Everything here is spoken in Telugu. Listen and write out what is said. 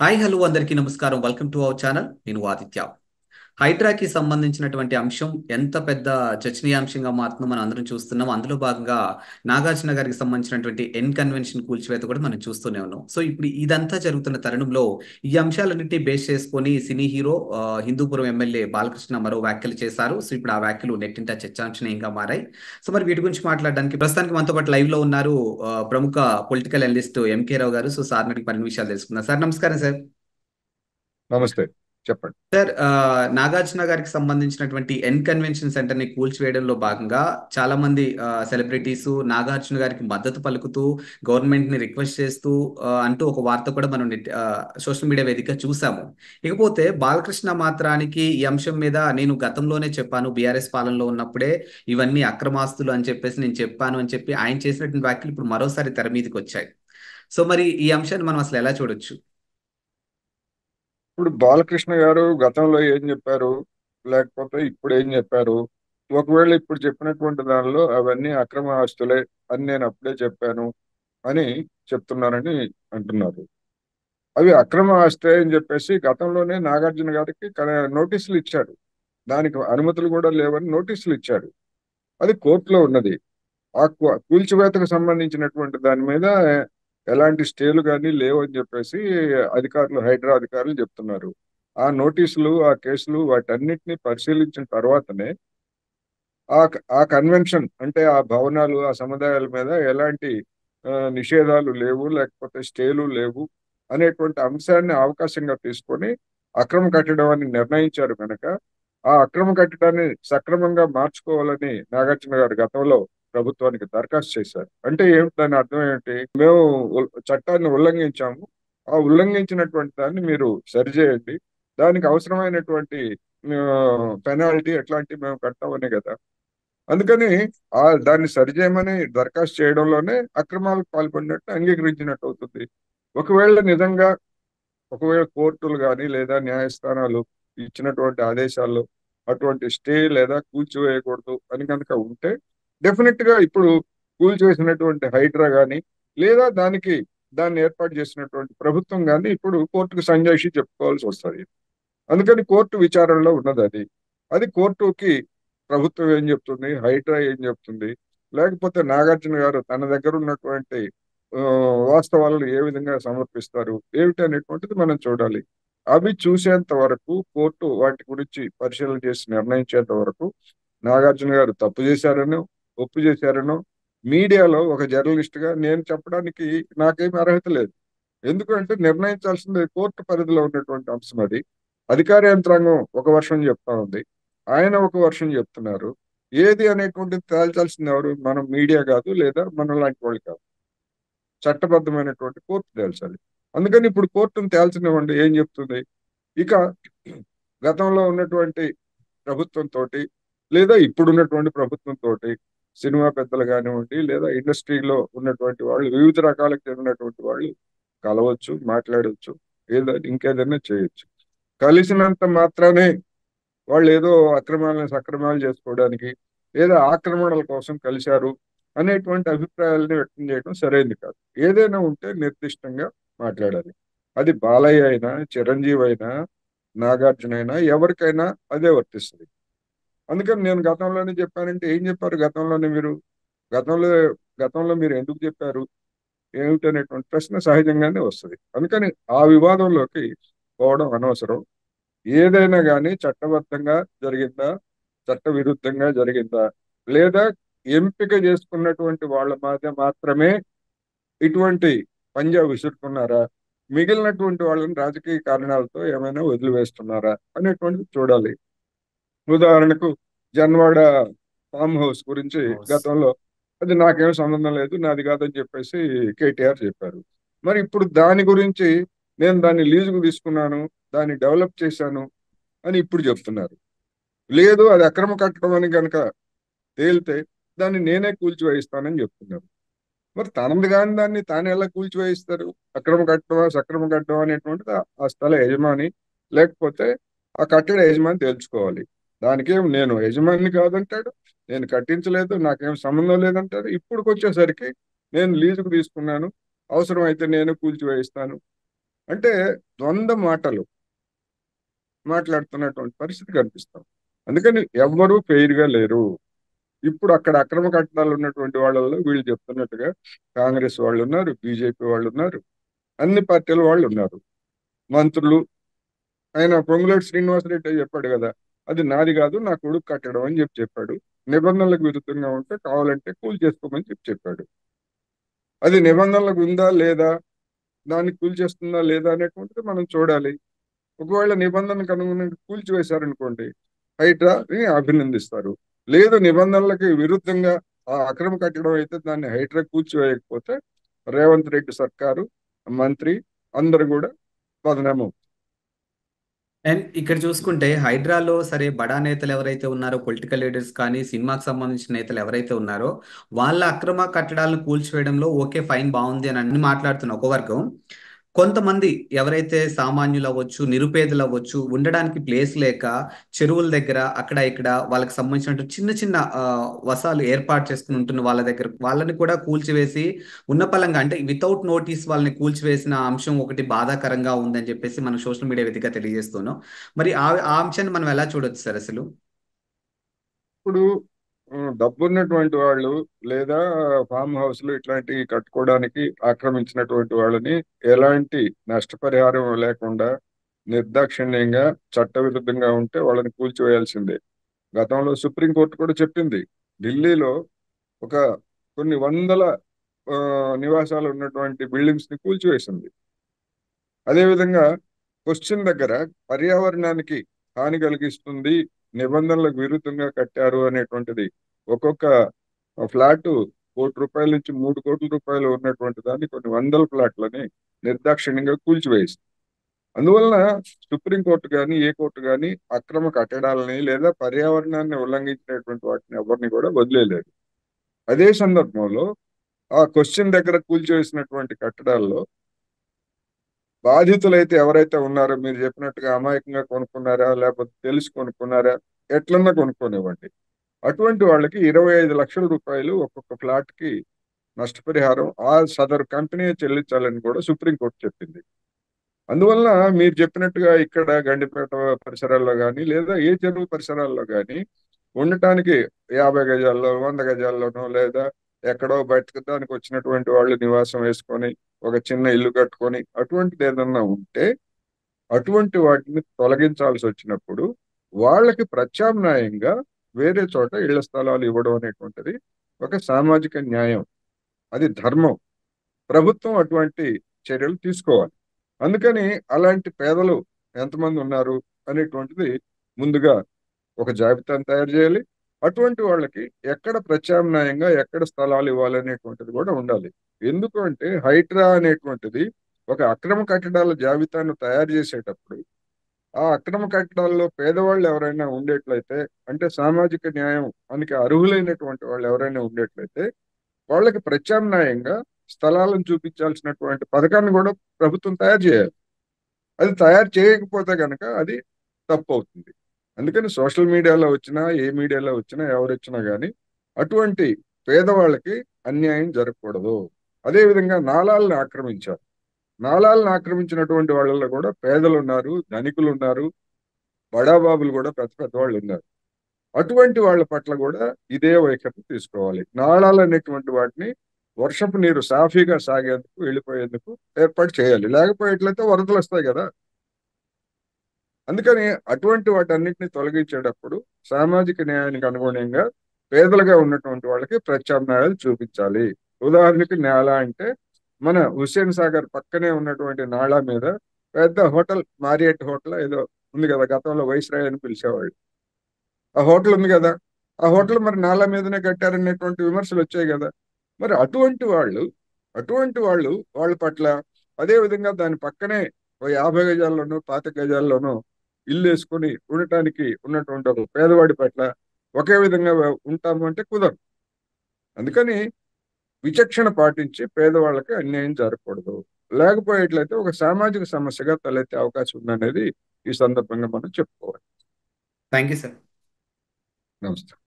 హాయ్ హలో అందరికీ నమస్కారం. Welcome to our channel. నేను ఆదిత్య. హైడ్రాకి సంబంధించినటువంటి అంశం ఎంత పెద్ద చర్చనీయాంశంగా మారుతుందో మనం అందరం చూస్తున్నాం. అందులో భాగంగా నాగార్జున గారికి సంబంధించినటువంటి కన్వెన్షన్ కూల్చివేత కూడా మనం చూస్తూనే ఉన్నాం. సో ఇప్పుడు ఇదంతా జరుగుతున్న తరుణంలో ఈ అంశాలన్నింటినీ బేస్ చేసుకొని cine hero Hindupuram MLA Balakrishna మరో వ్యాఖ్యలు చేశారు. సో ఇప్పుడు ఆ వ్యాఖ్యలు నెట్టింట చర్చాంశనీయంగా మారాయి. సో మరి వీటి గురించి మాట్లాడడానికి ప్రస్తుతానికి మనతో పాటు లైవ్ లో ఉన్నారు ప్రముఖ పొలిటికల్ అనలిస్ట్ ఎంకే రావు గారు. సో సార్ నాటికి మరిన్ని విషయాలు తెలుసుకుందాం. సార్ నమస్కారం సార్. నమస్తే. చెప్పండి. సార్ నాగార్జున గారికి సంబంధించినటువంటి కన్వెన్షన్ సెంటర్ ని కూల్చివేయడంలో భాగంగా చాలా మంది సెలబ్రిటీస్ నాగార్జున గారికి మద్దతు పలుకుతూ గవర్నమెంట్ ని రిక్వెస్ట్ చేస్తూ అంటూ ఒక వార్త కూడా మనం సోషల్ మీడియా వేదికగా చూసాము. ఇకపోతే బాలకృష్ణ మాత్రానికి ఈ అంశం మీద నేను గతంలోనే చెప్పాను, బీఆర్ఎస్ పాలనలో ఉన్నప్పుడే ఇవన్నీ అక్రమాస్తులు అని చెప్పేసి నేను చెప్పాను అని చెప్పి ఆయన చేసినటువంటి వ్యాఖ్యలు ఇప్పుడు మరోసారి తెర మీదకి వచ్చాయి. సో మరి ఈ అంశాన్ని మనం అసలు ఎలా చూడొచ్చు? ఇప్పుడు బాలకృష్ణ గారు గతంలో ఏం చెప్పారు, లేకపోతే ఇప్పుడు ఏం చెప్పారు? ఒకవేళ ఇప్పుడు చెప్పినటువంటి దానిలో అవన్నీ అక్రమ ఆస్తులే అని నేను అప్పుడే చెప్పాను అని చెప్తున్నారని అంటున్నారు. అవి అక్రమ ఆస్తే అని చెప్పేసి గతంలోనే నాగార్జున గారికి నోటీసులు ఇచ్చారు. దానికి అనుమతులు కూడా లేవని నోటీసులు ఇచ్చారు. అది కోర్టులో ఉన్నది. ఆ కూల్చివేతకు సంబంధించినటువంటి దాని మీద ఎలాంటి స్టేలు కానీ లేవని చెప్పేసి అధికారులు, హైడ్రా అధికారులు చెప్తున్నారు. ఆ నోటీసులు, ఆ కేసులు వాటన్నిటిని పరిశీలించిన తర్వాతనే ఆ కన్వెన్షన్ అంటే ఆ భవనాలు, ఆ సముదాయాల మీద ఎలాంటి నిషేధాలు లేవు, లేకపోతే స్టేలు లేవు అనేటువంటి అంశాన్ని అవకాశంగా తీసుకొని అక్రమ కట్టడం అని నిర్ణయించారు కనుక ఆ అక్రమ కట్టడాన్ని సక్రమంగా మార్చుకోవాలని నాగార్జున గారు గతంలో ప్రభుత్వానికి దరఖాస్తు చేశారు. అంటే ఏమిటి, దాని అర్థం ఏమిటి? మేము చట్టాన్ని ఉల్లంఘించాము, ఆ ఉల్లంఘించినటువంటి దాన్ని మీరు సరిచేయండి, దానికి అవసరమైనటువంటి పెనాల్టీ ఎట్లాంటి మేము కట్టామనే కదా. అందుకని దాన్ని సరిచేయమని దరఖాస్తు చేయడంలోనే అక్రమాలకు పాల్పడినట్టు అంగీకరించినట్టు అవుతుంది. ఒకవేళ నిజంగా ఒకవేళ కోర్టులు కానీ లేదా న్యాయస్థానాలు ఇచ్చినటువంటి ఆదేశాల్లో అటువంటి స్టే లేదా కూల్చివేయకూడదు అని కనుక ఉంటే డెఫినెట్ గా ఇప్పుడు కూల్చివేసినటువంటి హైడ్రా కానీ లేదా దాన్ని ఏర్పాటు చేసినటువంటి ప్రభుత్వం కానీ ఇప్పుడు కోర్టుకు సంజాయిషి చెప్పుకోవాల్సి వస్తుంది. అందుకని కోర్టు విచారణలో ఉన్నది అది. అది కోర్టుకి ప్రభుత్వం ఏం చెప్తుంది, హైడ్రా ఏం చెప్తుంది, లేకపోతే నాగార్జున గారు తన దగ్గర ఉన్నటువంటి ఆ, వాస్తవాలను ఏ విధంగా సమర్పిస్తారు ఏమిటి అనేటువంటిది మనం చూడాలి. అవి చూసేంత వరకు, కోర్టు వాటి గురించి పరిశీలన చేసి నిర్ణయించేంత వరకు నాగార్జున గారు తప్పు చేశారనో ఒప్పు చేశారనో మీడియాలో ఒక జర్నలిస్ట్ గా నేను చెప్పడానికి నాకేమీ అర్హత లేదు. ఎందుకంటే నిర్ణయించాల్సింది కోర్టు పరిధిలో ఉన్నటువంటి అంశం అది. అధికార యంత్రాంగం ఒక వర్షం చెప్తా ఉంది, ఆయన ఒక వర్షం చెప్తున్నారు. ఏది అనేటువంటిది తేల్చాల్సింది ఎవరు? మనం మీడియా కాదు, లేదా మన లాంటి వాళ్ళు కాదు, చట్టబద్ధమైనటువంటి కోర్టు తేల్చాలి. అందుకని ఇప్పుడు కోర్టును తేల్చనివ్వండి, ఏం చెప్తుంది. ఇక గతంలో ఉన్నటువంటి ప్రభుత్వంతో లేదా ఇప్పుడున్నటువంటి ప్రభుత్వంతో సినిమా పెద్దలు కానివ్వండి లేదా ఇండస్ట్రీలో ఉన్నటువంటి వాళ్ళు, వివిధ రకాలకు చెందినటువంటి వాళ్ళు కలవచ్చు, మాట్లాడవచ్చు, ఇంకేదైనా చేయొచ్చు. కలిసినంత మాత్రానే వాళ్ళు ఏదో అక్రమాలను సక్రమాలు చేసుకోవడానికి లేదా ఆక్రమణల కోసం కలిశారు అనేటువంటి అభిప్రాయాలను వ్యక్తం చేయడం సరైనది కాదు. ఏదైనా ఉంటే నిర్దిష్టంగా మాట్లాడాలి. అది బాలయ్య అయినా, చిరంజీవి అయినా, నాగార్జున అయినా, ఎవరికైనా అదే వర్తిస్తుంది. అందుకని నేను గతంలోనే చెప్పానంటే ఏం చెప్పారు గతంలోనే మీరు? గతంలో గతంలో మీరు ఎందుకు చెప్పారు ఏమిటనేటువంటి ప్రశ్న సహజంగానే వస్తుంది. అందుకని ఆ వివాదంలోకి పోవడం అనవసరం. ఏదైనా కానీ చట్టబద్ధంగా జరిగిందా, చట్ట విరుద్ధంగా జరిగిందా, లేదా ఎంపిక చేసుకున్నటువంటి వాళ్ళ మధ్య మాత్రమే ఇటువంటి పంజా విసురుతున్నారా, మిగిలినటువంటి వాళ్ళని రాజకీయ కారణాలతో ఏమైనా వదిలివేస్తున్నారా అనేటువంటిది చూడాలి. ఉదాహరణకు జన్వాడ ఫామ్ హౌస్ గురించి హౌస్. గతంలో అది నాకేం సంబంధం లేదు, నాది కాదని చెప్పేసి కేటీఆర్ చెప్పారు. మరి ఇప్పుడు దాని గురించి నేను దాన్ని లీజుకు తీసుకున్నాను, దాన్ని డెవలప్ చేశాను అని ఇప్పుడు చెప్తున్నారు. లేదు, అది అక్రమ కట్టడం అని కనుక తేలితే దాన్ని నేనే కూల్చివేయిస్తానని చెప్తున్నారు. మరి తనది కాని దాన్ని తాను ఎలా కూల్చివేయిస్తారు? అక్రమ కట్టడమా సక్రమ కట్టడం అనేటువంటిది ఆ స్థల యజమాని లేకపోతే ఆ కట్టడ యజమాని తేల్చుకోవాలి. దానికేం నేను యజమాని కాదంటాడు, నేను కట్టించలేదు, నాకేం సంబంధం లేదంటాడు. ఇప్పుడుకి వచ్చేసరికి నేను లీజుకు తీసుకున్నాను, అవసరమైతే నేను కూల్చివేయిస్తాను అంటే ద్వంద్వ మాటలు మాట్లాడుతున్నటువంటి పరిస్థితి కనిపిస్తాం. అందుకని ఎవ్వరూ ఫెయిర్ గా లేరు. ఇప్పుడు అక్కడ అక్రమ కట్టడాలు ఉన్నటువంటి వాళ్ళలో వీళ్ళు చెప్తున్నట్టుగా కాంగ్రెస్ వాళ్ళు ఉన్నారు, బీజేపీ వాళ్ళు ఉన్నారు, అన్ని పార్టీల వాళ్ళు ఉన్నారు, మంత్రులు. ఆయన పొంగులేటి శ్రీనివాసరెడ్డి చెప్పాడు కదా, అది నాది కాదు నా కొడుకు కట్టడం అని చెప్పాడు. నిబంధనలకు విరుద్ధంగా ఉంటే కావాలంటే కూల్ చేసుకోమని చెప్పాడు. అది నిబంధనలకు ఉందా లేదా, దాన్ని కూల్ చేస్తుందా లేదా అనేటువంటిది మనం చూడాలి. ఒకవేళ నిబంధనలకు అనుగుణంగా కూల్చివేశారనుకోండి, హైడ్రాని అభినందిస్తారు. లేదు నిబంధనలకి విరుద్ధంగా ఆ అక్రమ కట్టడం అయితే దాన్ని హైడ్రా కూల్చివేయకపోతే రేవంత్ రెడ్డి సర్కారు, మంత్రి అందరు కూడా బదనామం. అండ్ ఇక్కడ చూసుకుంటే హైడ్రాలో సరే బడా నేతలు ఎవరైతే ఉన్నారో పొలిటికల్ లీడర్స్ కానీ సినిమాకి సంబంధించిన నేతలు ఎవరైతే ఉన్నారో వాళ్ళ అక్రమ కట్టడాలను కూల్చివేయడంలో ఓకే ఫైన్ బాగుంది అని అన్ని మాట్లాడుతున్న ఒక వర్గం, కొంతమంది ఎవరైతే సామాన్యులు అవ్వచ్చు నిరుపేదలు అవ్వచ్చు ఉండడానికి ప్లేస్ లేక చెరువుల దగ్గర అక్కడ ఇక్కడ వాళ్ళకి సంబంధించిన చిన్న చిన్న వసాలు ఏర్పాటు చేసుకుని ఉంటున్న వాళ్ళ దగ్గర వాళ్ళని కూడా కూల్చివేసి ఉన్న పలంగా అంటే వితౌట్ నోటీస్ వాళ్ళని కూల్చివేసిన అంశం ఒకటి బాధాకరంగా ఉందని చెప్పేసి మనం సోషల్ మీడియా వేదికగా తెలియజేస్తున్నాం. మరి ఆ అంశాన్ని మనం ఎలా చూడొచ్చు సార్ అసలు? ఇప్పుడు డబ్బున్నటువంటి వాళ్ళు లేదా ఫామ్ హౌస్లు ఇట్లాంటివి కట్టుకోవడానికి ఆక్రమించినటువంటి వాళ్ళని ఎలాంటి నష్టపరిహారం లేకుండా నిర్దాక్షిణ్యంగా చట్టవిరుద్ధంగా ఉంటే వాళ్ళని కూల్చివేయాల్సిందే. గతంలో సుప్రీంకోర్టు కూడా చెప్పింది. ఢిల్లీలో ఒక కొన్ని వందల ఆ, నివాసాలు ఉన్నటువంటి బిల్డింగ్స్ ని కూల్చివేసింది. అదేవిధంగా క్వశ్చన్ దగ్గర పర్యావరణానికి హాని కలిగిస్తుంది, నిబంధనలకు విరుద్ధంగా కట్టారు అనేటువంటిది ఒక్కొక్క ఫ్లాట్ ₹1 కోటి నుంచి ₹3 కోట్ల ఉన్నటువంటి దాన్ని కొన్ని వందల ఫ్లాట్లని నిర్దాక్షిణ్యంగా కూల్చివేసింది. అందువలన సుప్రీంకోర్టు కానీ ఏ కోర్టు కానీ అక్రమ కట్టడాలని లేదా పర్యావరణాన్ని ఉల్లంఘించినటువంటి వాటిని ఎవరిని కూడా వదిలేలేదు. అదే సందర్భంలో ఆ క్వశ్చన్ దగ్గర కూల్చివేసినటువంటి కట్టడాల్లో బాధితులైతే ఎవరైతే ఉన్నారో మీరు చెప్పినట్టుగా అమాయకంగా కొనుక్కున్నారా లేకపోతే తెలిసి కొనుక్కున్నారా, ఎట్లన్నా కొనుక్కోనివ్వండి, అటువంటి వాళ్ళకి ₹25 లక్షల ఒక్కొక్క ఫ్లాట్ కి నష్టపరిహారం ఆ సదరు కంపెనీ చెల్లించాలని కూడా సుప్రీంకోర్టు చెప్పింది. అందువలన మీరు చెప్పినట్టుగా ఇక్కడ గండిపేట పరిసరాల్లో కానీ లేదా ఏ చెరువు పరిసరాల్లో కానీ ఉండటానికి 50 గజాల్లో 100 గజాల్లోనో లేదా ఎక్కడో బయటకు వచ్చినటువంటి వాళ్ళు నివాసం వేసుకొని ఒక చిన్న ఇల్లు కట్టుకొని అటువంటిది ఏదన్నా ఉంటే అటువంటి వాటిని తొలగించాల్సి వచ్చినప్పుడు వాళ్ళకి ప్రత్యామ్నాయంగా వేరే చోట ఇళ్ల స్థలాలు ఇవ్వడం అనేటువంటిది ఒక సామాజిక న్యాయం, అది ధర్మం. ప్రభుత్వం అటువంటి చర్యలు తీసుకోవాలి. అందుకని అలాంటి పేదలు ఎంతమంది ఉన్నారు అనేటువంటిది ముందుగా ఒక జాబితాను తయారు చేయాలి. అటువంటి వాళ్ళకి ఎక్కడ ప్రత్యామ్నాయంగా ఎక్కడ స్థలాలు ఇవ్వాలనేటువంటిది కూడా ఉండాలి. ఎందుకు అంటే హైడ్రా అనేటువంటిది ఒక అక్రమ కట్టడాల జాబితాను తయారు చేసేటప్పుడు ఆ అక్రమ కట్టడాల్లో పేదవాళ్ళు ఎవరైనా ఉండేట్లయితే, అంటే సామాజిక న్యాయం అనికి అర్హులైనటువంటి వాళ్ళు ఎవరైనా ఉండేట్లయితే వాళ్ళకి ప్రత్యామ్నాయంగా స్థలాలను చూపించాల్సినటువంటి పథకాన్ని కూడా ప్రభుత్వం తయారు చేయాలి. అది తయారు చేయకపోతే కనుక అది తప్పు అవుతుంది. అందుకని సోషల్ మీడియాలో వచ్చినా ఏ మీడియాలో వచ్చినా ఎవరు వచ్చినా కానీ అటువంటి పేదవాళ్ళకి అన్యాయం జరగకూడదు. అదేవిధంగా నాలాలను ఆక్రమించారు. నాలాలను ఆక్రమించినటువంటి వాళ్ళలో కూడా పేదలు ఉన్నారు, ధనికులు ఉన్నారు, బడాబాబులు కూడా పెద్ద పెద్ద వాళ్ళు ఉన్నారు. అటువంటి వాళ్ళ పట్ల కూడా ఇదే వైఖరి తీసుకోవాలి. నాళాలు అనేటువంటి వాటిని వర్షపు నీరు సాఫీగా సాగేందుకు వెళ్ళిపోయేందుకు ఏర్పాటు చేయాలి. లేకపోయేట్లయితే వరదలు వస్తాయి కదా. అందుకని అటువంటి వాటన్నిటిని తొలగించేటప్పుడు సామాజిక న్యాయానికి అనుగుణంగా పేదలుగా ఉన్నటువంటి వాళ్ళకి ప్రత్యామ్నాయాలు చూపించాలి. ఉదాహరణకి నేల అంటే మన హుస్సేన్ సాగర్ పక్కనే ఉన్నటువంటి నాళా మీద పెద్ద హోటల్, మారియట్ హోటల్ ఏదో ఉంది కదా, గతంలో వైస్రాయ్ అని పిలిచేవాళ్ళు. ఆ హోటల్ ఉంది కదా, ఆ హోటల్ మరి నాలా మీదనే కట్టారనేటువంటి విమర్శలు వచ్చాయి కదా. మరి అటువంటి వాళ్ళు వాళ్ళ పట్ల అదే విధంగా దాని పక్కనే ఓ 50 గజాల్లోనో 25 గజాల్లోనో ఇల్లు వేసుకొని ఉండటానికి ఉన్నటువంటి ఒక పేదవాడి పట్ల ఒకే విధంగా ఉంటాము అంటే కుదరదు. అందుకని విచక్షణ పాటించి పేదవాళ్ళకి అన్యాయం జరగకూడదు. లేకపోయేట్లయితే ఒక సామాజిక సమస్యగా తలెత్తే అవకాశం ఉందనేది ఈ సందర్భంగా మనం చెప్పుకోవాలి. Thank you sir. నమస్తే.